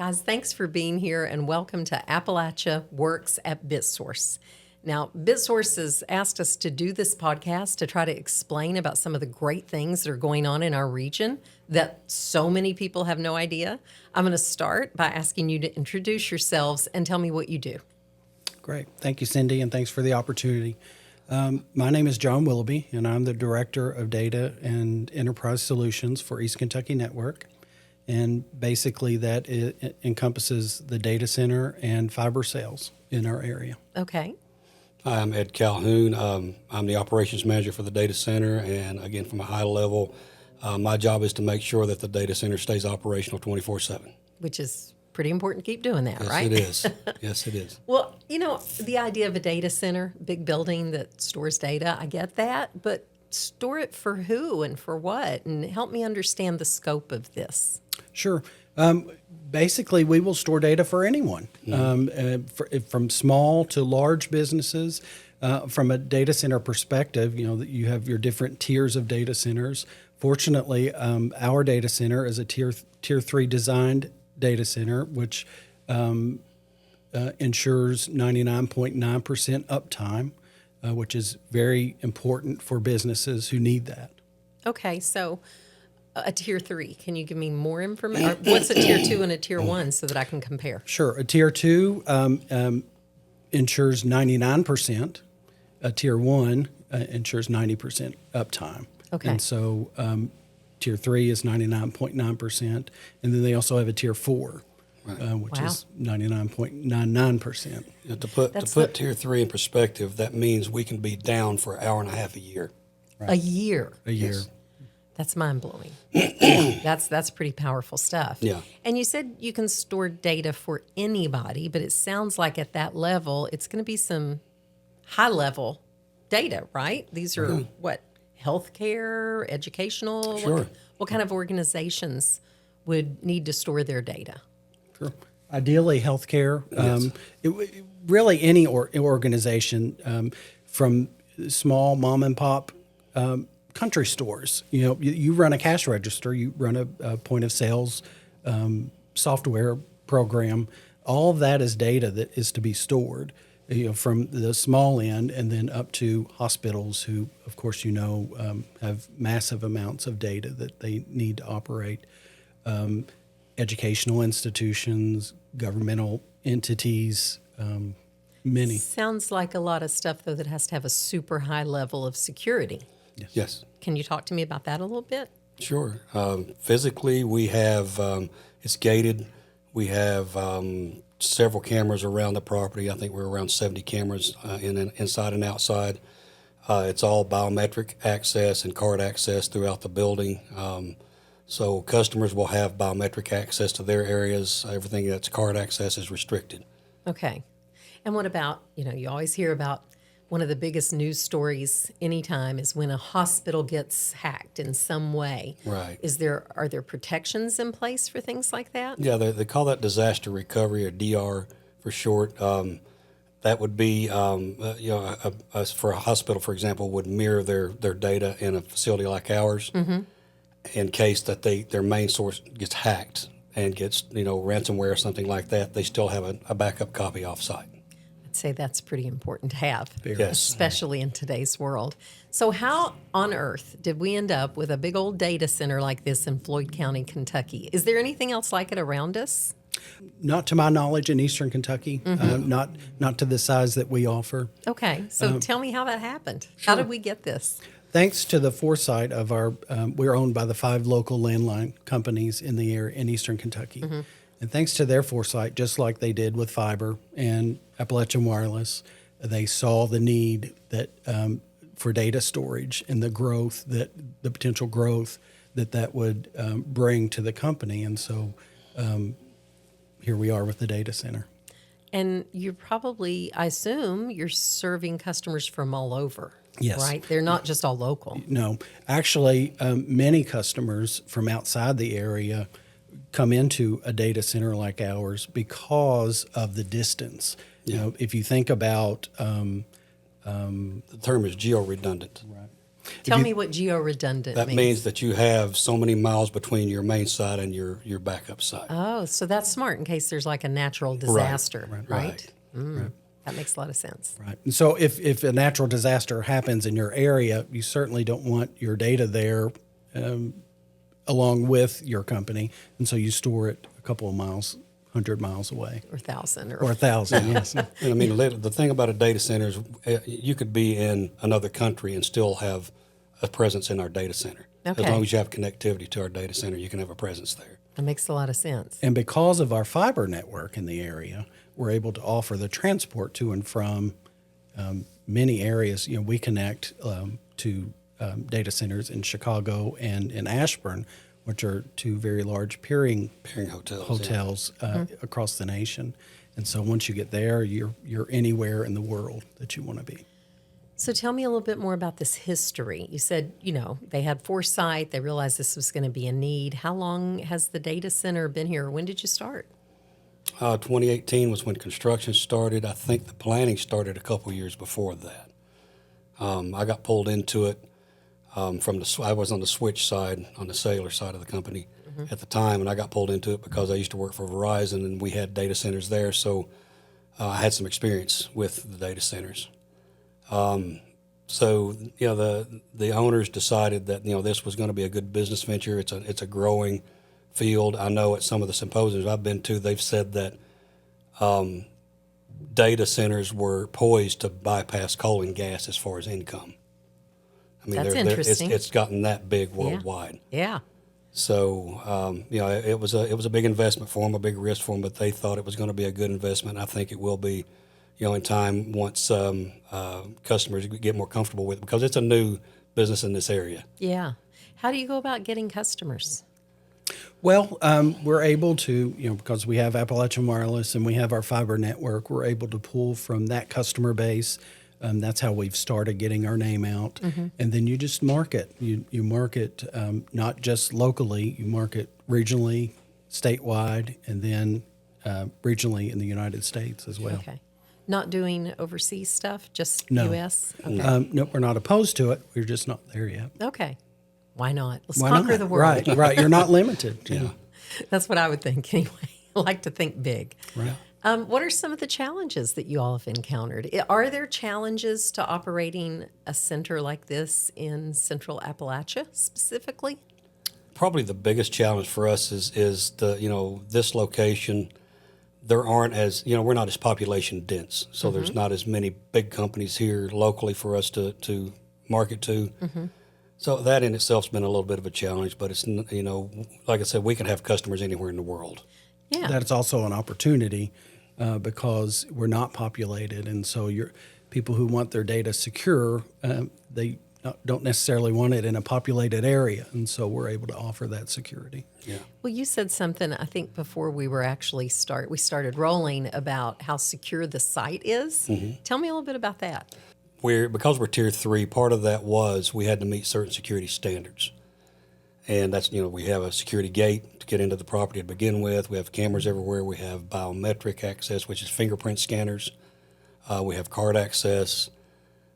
guys, thanks for being here and welcome to Appalachia Works at BitSource. Now, BitSource has asked us to do this podcast to try to explain about some of the great things that are going on in our region that so many people have no idea. I'm going to start by asking you to introduce yourselves and tell me what you do. Great. Thank you, Cindy, and thanks for the opportunity. My name is John Willoughby, and I'm the Director of Data and Enterprise Solutions for East Kentucky Network. And basically that encompasses the data center and fiber sales in our area. Okay. Hi, I'm Ed Calhoun. I'm the operations manager for the data center, and again, from a high level, my job is to make sure that the data center stays operational 24/7. Which is pretty important to keep doing that, Yes, right? it is. Yes, it is. Well, the idea of a data center, big building that stores data, I get that, but store it for who and for what? And help me understand the scope of this. Sure. Basically, we will store data for anyone, from small to large businesses. From a data center perspective, you have your different tiers of data centers. Fortunately, our data center is a tier 3 designed data center, which ensures 99.9% uptime, which is very important for businesses who need that. Okay, so a tier 3, can you give me more information? What's a tier 2 and a tier 1 so that I can compare? Sure. A tier 2 ensures 99%. A tier 1 ensures 90% uptime. Okay. And so tier 3 is 99.9%. And then they also have a tier 4, which is 99.99%. To put tier 3 in perspective, that means we can be down for an hour and a half a year. Right. A year. A year. Yes. That's mind-blowing. That's pretty powerful stuff. Yeah. And you said you can store data for anybody, but it sounds like at that level, it's going to be some high-level data, right? These are what, healthcare, educational? Sure. What kind of organizations would need to store their data? Sure. Ideally, healthcare. Yes. Really, any organization, from small mom and pop country stores. You run a cash register, you run a point of sales software program. All of that is data that is to be stored. From the small end and then up to hospitals who, of course, have massive amounts of data that they need to operate. Educational institutions, governmental entities, many. Sounds like a lot of stuff, though, that has to have a super high level of security. Yes. Can you talk to me about that a little bit? Sure. Physically, we have, it's gated. We have several cameras around the property. I think we're around 70 cameras inside and outside. It's all biometric access and card access throughout the building. So customers will have biometric access to their areas. Everything that's card access is restricted. Okay. And what about, you always hear about one of the biggest news stories anytime is when a hospital gets hacked in some way. Right. Are there protections in place for things like that? Yeah, they call that disaster recovery, or DR for short. That would be, for a hospital, for example, would mirror their data in a facility like ours in case that their main source gets hacked and gets, ransomware or something like that. They still have a backup copy offsite. I'd say that's pretty important to have, Yes. especially in today's world. So how on earth did we end up with a big old data center like this in Floyd County, Kentucky? Is there anything else like it around us? Not to my knowledge in Eastern Kentucky, not to the size that we offer. Okay, so tell me how that happened. How did we get this? Thanks to the foresight of we're owned by the 5 local landline companies in the area in Eastern Kentucky. And thanks to their foresight, just like they did with fiber and Appalachian Wireless, they saw the need that for data storage and the potential growth that would bring to the company. And so here we are with the data center. And you're probably, I assume, you're serving customers from all over. Yes. Right? They're not just all local. No. Actually, many customers from outside the area come into a data center like ours because of the distance. If you think about The term is geo-redundant. right. Tell me what geo-redundant That means. means that you have so many miles between your main site and your backup site. Oh, so that's smart in case there's like a natural disaster, right? That makes a lot of sense. Right. And so if a natural disaster happens in your area, you certainly don't want your data there along with your company. And so you store it a couple of miles, 100 miles away. Or 1,000. Or 1,000, yes. And I mean, the thing about a data center is you could be in another country and still have a presence in our data center. Okay. As long as you have connectivity to our data center, you can have a presence there. That makes a lot of sense. And because of our fiber network in the area, we're able to offer the transport to and from many areas. You know, we connect to data centers in Chicago and in Ashburn, which are two very large peering hotels across the nation. And so once you get there, you're anywhere in the world that you want to be. So tell me a little bit more about this history. You said, they had foresight. They realized this was going to be a need. How long has the data center been here? When did you start? 2018 was when construction started. I think the planning started a couple years before that. I got pulled into it I was on the switch side, on the cellular side of the company at the time, and I got pulled into it because I used to work for Verizon, and we had data centers there, so I had some experience with the data centers. So the owners decided that this was going to be a good business venture. It's a growing field. I know at some of the symposiums I've been to, they've said that data centers were poised to bypass coal and gas as far as income. I mean, That's interesting. It's gotten that big worldwide. Yeah. So it was a big investment for them, a big risk for them, but they thought it was going to be a good investment. I think it will be, in time once customers get more comfortable with it, because it's a new business in this area. Yeah. How do you go about getting customers? Well, we're able to, because we have Appalachian Wireless and we have our fiber network, we're able to pull from that customer base. That's how we've started getting our name out. And then you just market. You market not just locally, you market regionally, statewide, and then regionally in the United States as well. Okay. Not doing overseas stuff, just No. U.S.? Okay. No, we're not opposed to it. We're just not there yet. Okay. Why not? Let's Why conquer not? the world. Right. You're not limited. Yeah. That's what I would think anyway. I like to think big. Right. What are some of the challenges that you all have encountered? Are there challenges to operating a center like this in Central Appalachia specifically? Probably the biggest challenge for us is this location. There aren't we're not as population dense, so there's not as many big companies here locally for us to market to. So that in itself's been a little bit of a challenge, but it's like I said, we can have customers anywhere in the world. Yeah. That's also an opportunity because we're not populated, and so people who want their data secure, they don't necessarily want it in a populated area, and so we're able to offer that security. Yeah. Well, you said something, I think, before we were actually started rolling about how secure the site is. Tell me a little bit about that. Because we're Tier 3, part of that was we had to meet certain security standards. And that's, we have a security gate to get into the property to begin with. We have cameras everywhere. We have biometric access, which is fingerprint scanners. We have card access.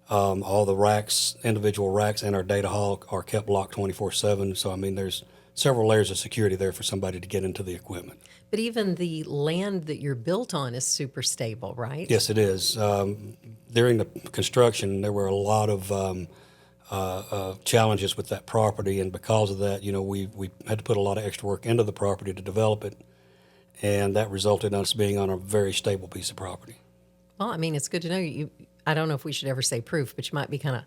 All the racks, individual racks, and our data hall are kept locked 24/7. So, there's several layers of security there for somebody to get into the equipment. But even the land that you're built on is super stable, right? Yes, it is. During the construction, there were a lot of challenges with that property, and because of that, we had to put a lot of extra work into the property to develop it, and that resulted in us being on a very stable piece of property. Well, it's good to know you. I don't know if we should ever say proof, but you might be kind of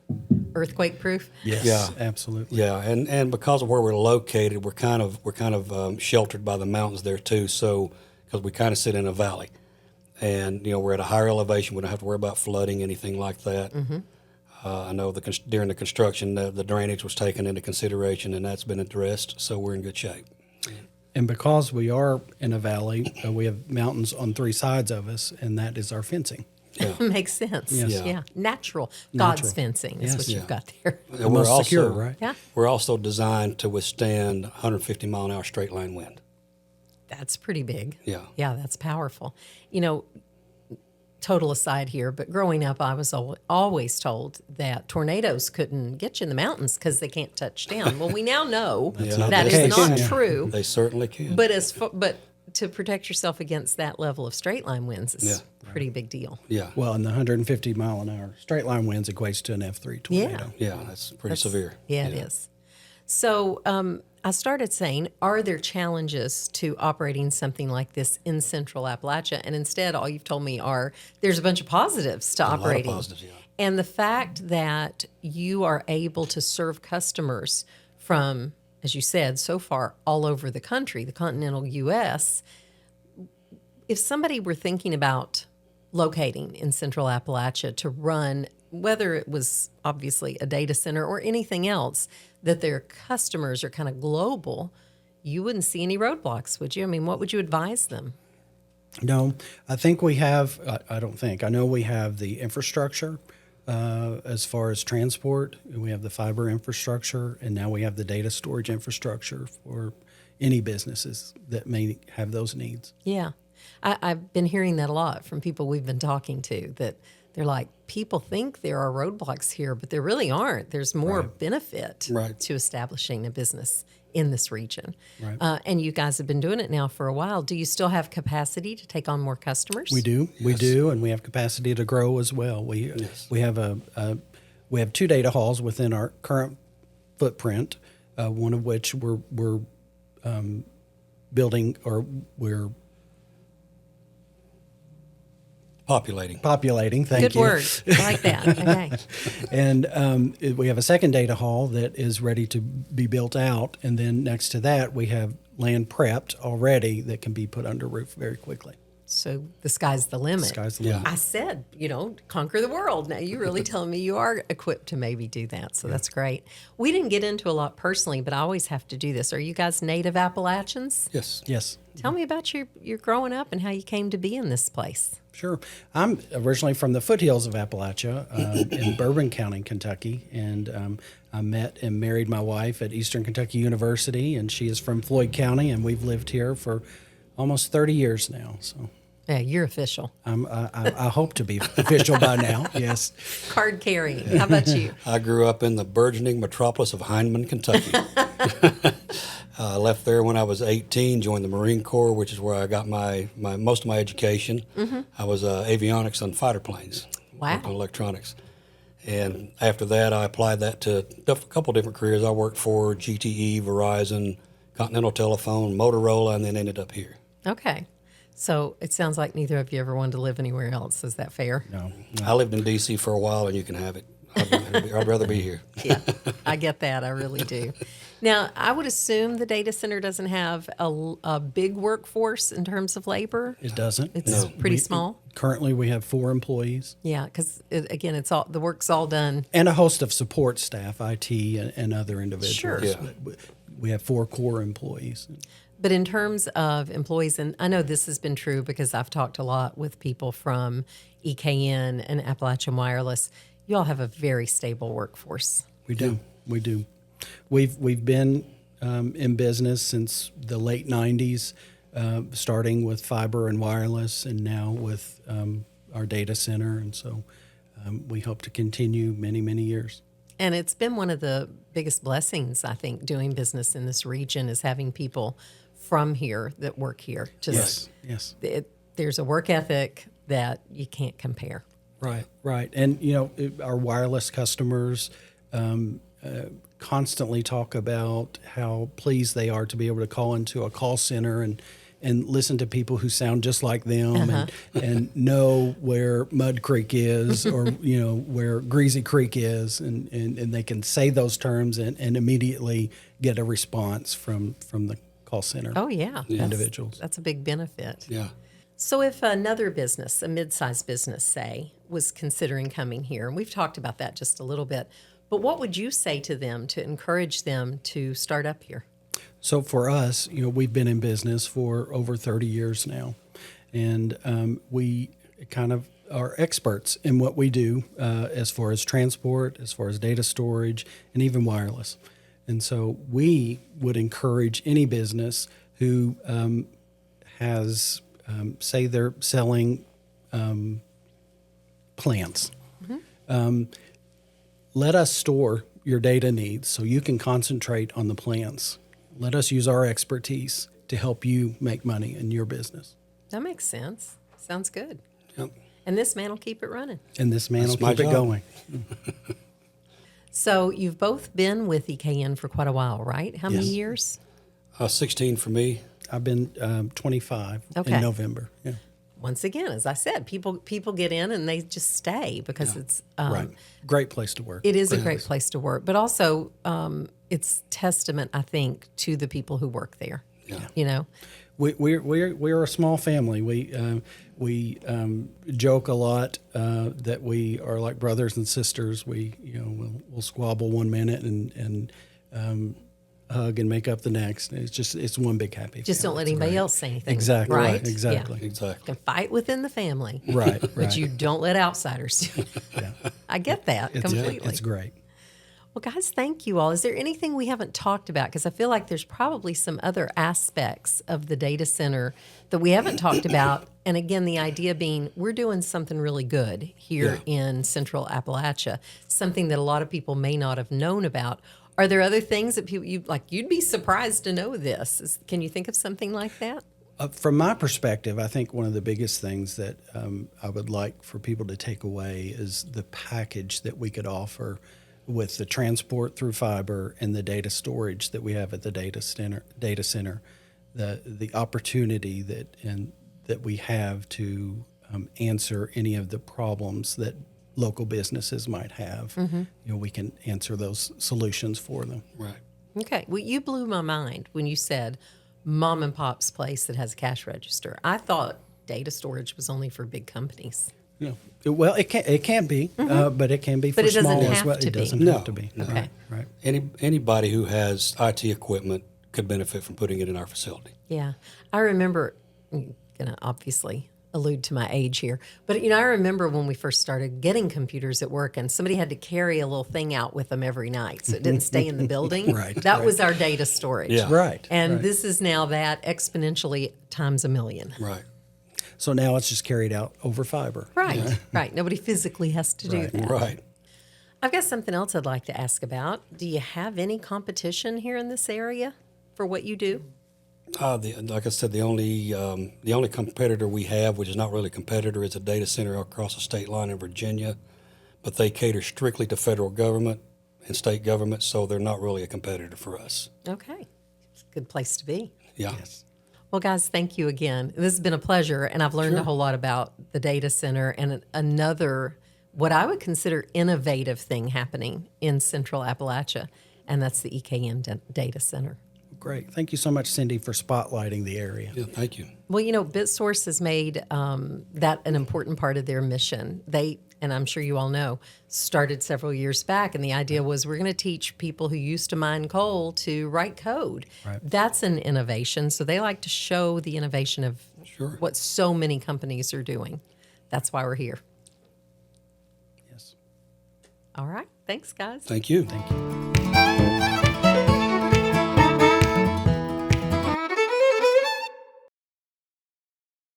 earthquake proof. Yes, Yeah. absolutely. Yeah, and because of where we're located, we're kind of sheltered by the mountains there too. So because we kind of sit in a valley, and we're at a higher elevation, we don't have to worry about flooding, anything like that. I know during the construction, the drainage was taken into consideration, and that's been addressed. So we're in good shape. And because we are in a valley, we have mountains on three sides of us, and that is our fencing. Yeah. Makes sense. Yes. Yeah. Natural. God's fencing is Yes. what you've got there. And Most secure, right? Yeah. We're also designed to withstand 150 mile an hour straight line wind. That's pretty big. Yeah. Yeah, that's powerful. total aside here, but growing up, I was always told that tornadoes couldn't get you in the mountains because they can't touch down. Well, we now know not that the is case. not Yeah. true. They certainly can. But but to protect yourself against that level of straight line winds is a pretty big deal. yeah. Well, and the 150 mile an hour straight line winds equates to an F3 tornado. Yeah, that's pretty severe. Yeah, it is. So I started saying, are there challenges to operating something like this in Central Appalachia? And instead, all you've told me are there's a bunch of positives to operating. positives, yeah. And the fact that you are able to serve customers from, as you said, so far all over the country, the continental U.S., if somebody were thinking about locating in Central Appalachia to run, whether it was obviously a data center or anything else, that their customers are kind of global, you wouldn't see any roadblocks, would you? I mean, what would you advise them? No, I think we have, I don't think, I know we have the infrastructure as far as transport. We have the fiber infrastructure, and now we have the data storage infrastructure for any businesses that may have those needs. Yeah. I've been hearing that a lot from people we've been talking to, that they're like, people think there are roadblocks here, but there really aren't. There's more benefit Right. to establishing a business in this region. Right. And you guys have been doing it now for a while. Do you still have capacity to take on more customers? We do, and we have capacity to grow as well. We have we have 2 data halls within our current footprint. One of which we're building, or we're Populating. Thank Good you. word. I like that. Okay. And we have a second data hall that is ready to be built out, and then next to that we have land prepped already that can be put under roof very quickly. So the sky's the limit. Sky's the Yeah. limit. I said, conquer the world. Now you're really telling me you are equipped to maybe do that. So that's great. We didn't get into a lot personally, but I always have to do this. Are you guys native Appalachians? Yes. Yes. Tell me about your growing up and how you came to be in this place. Sure. I'm originally from the foothills of Appalachia in Bourbon County, Kentucky, and I met and married my wife at Eastern Kentucky University, and she is from Floyd County, and we've lived here for almost 30 years now. So Yeah, you're official. I hope to be official by now. Yes. Card carrying. How about you? I grew up in the burgeoning metropolis of Heinemann, Kentucky. I left there when I was 18, joined the Marine Corps, which is where I got my most of my education. I was avionics on fighter planes. Wow. Worked on electronics. And after that, I applied that to a couple different careers. I worked for GTE, Verizon, Continental Telephone, Motorola, and then ended up here. Okay. So it sounds like neither of you ever wanted to live anywhere else. Is that fair? No. I lived in D.C. for a while, and you can have it. I'd rather be here. Yeah, I get that. I really do. Now, I would assume the data center doesn't have a big workforce in terms of labor. It doesn't. It's pretty small. Currently, we have 4 employees Yeah, because again, the work's all done. and a host of support staff, IT, and other individuals. Sure. Yeah. But we have 4 core employees. But in terms of employees, and I know this has been true because I've talked a lot with people from EKN and Appalachian Wireless, you all have a very stable workforce. We do. We do. We've been in business since the late 90s, starting with fiber and wireless, and now with our data center. And so we hope to continue many, many years. And it's been one of the biggest blessings, I think, doing business in this region is having people from here that work here. Yes. There's a work ethic that you can't compare. Right. And, our wireless customers constantly talk about how pleased they are to be able to call into a call center and listen to people who sound just like them and know where Mud Creek is or, where Greasy Creek is. And they can say those terms and immediately get a response from the call center. Oh, yeah. Individuals. That's a big benefit. Yeah. So if another business, a mid-sized business, say, was considering coming here, and we've talked about that just a little bit, but what would you say to them to encourage them to start up here? So for us, we've been in business for over 30 years now, and we kind of are experts in what we do as far as transport, as far as data storage, and even wireless. And so we would encourage any business who has, say they're selling plants. Let us store your data needs so you can concentrate on the plants. Let us use our expertise to help you make money in your business. That makes sense. Sounds good. Yep. And this man will keep it running. And this man That's will my keep it job. going. So you've both been with EKN for quite a while, right? How many Yes. years? 16 for me. I've been 25 Okay. in November. Yeah. Once again, as I said, people get in and they just stay because it's Right. Great place to work. it is a great place to work, but also it's testament, I think, to the people who work there. Yeah. You know, We're a small family. We joke a lot that we are like brothers and sisters. We'll squabble one minute and hug and make up the next. It's one big happy. just don't family. let It's anybody great. else say anything. Exactly. Right. Exactly. Yeah. Exactly. Can fight within the family, Right. but Right. you don't let outsiders do it. Yeah. I get that completely. It's great. Well, guys, thank you all. Is there anything we haven't talked about? Because I feel like there's probably some other aspects of the data center that we haven't talked about. And again, the idea being we're doing something really good here in Central Appalachia, something that a lot of people may not have known about. Are there other things that you'd be surprised to know this? Can you think of something like that? From my perspective, I think one of the biggest things that I would like for people to take away is the package that we could offer with the transport through fiber and the data storage that we have at the data center, the opportunity that we have to answer any of the problems that local businesses might have. We can answer those solutions for them. Right. Okay. Well, you blew my mind when you said mom and pop's place that has a cash register. I thought data storage was only for big companies. Well, it can be, but it can be for But it doesn't small as have well. to It be. doesn't No, have to be. no. Okay. Right. Anybody who has IT equipment could benefit from putting it in our facility. Yeah. I remember, I'm going to obviously allude to my age here, but I remember when we first started getting computers at work and somebody had to carry a little thing out with them every night so it didn't stay in the building. Right, That was our data storage. Yeah. Right. And right. this is now that exponentially times a million. Right. So now it's just carried out over fiber. Right. Right. Nobody physically has to do Right. that. Right. I've got something else I'd like to ask about. Do you have any competition here in this area for what you do? Like I said, the only competitor we have, which is not really a competitor, is a data center across the state line in Virginia, but they cater strictly to federal government and state government, so they're not really a competitor for us. Okay. It's a good place to be. Yeah. Yes. Well, guys, thank you again. This has been a pleasure, and I've learned a whole lot about the data center and another, what I would consider innovative thing happening in Central Appalachia, and that's the EKN data center. Great. Thank you so much, Cindy, for spotlighting the area. Yeah. Thank you. Well, BitSource has made that an important part of their mission. They, and I'm sure you all know, started several years back, and the idea was we're going to teach people who used to mine coal to write code. Right. That's an innovation. So they like to show the innovation of Sure. what so many companies are doing. That's why we're here. Yes. All right. Thanks, guys. Thank you. Thank you.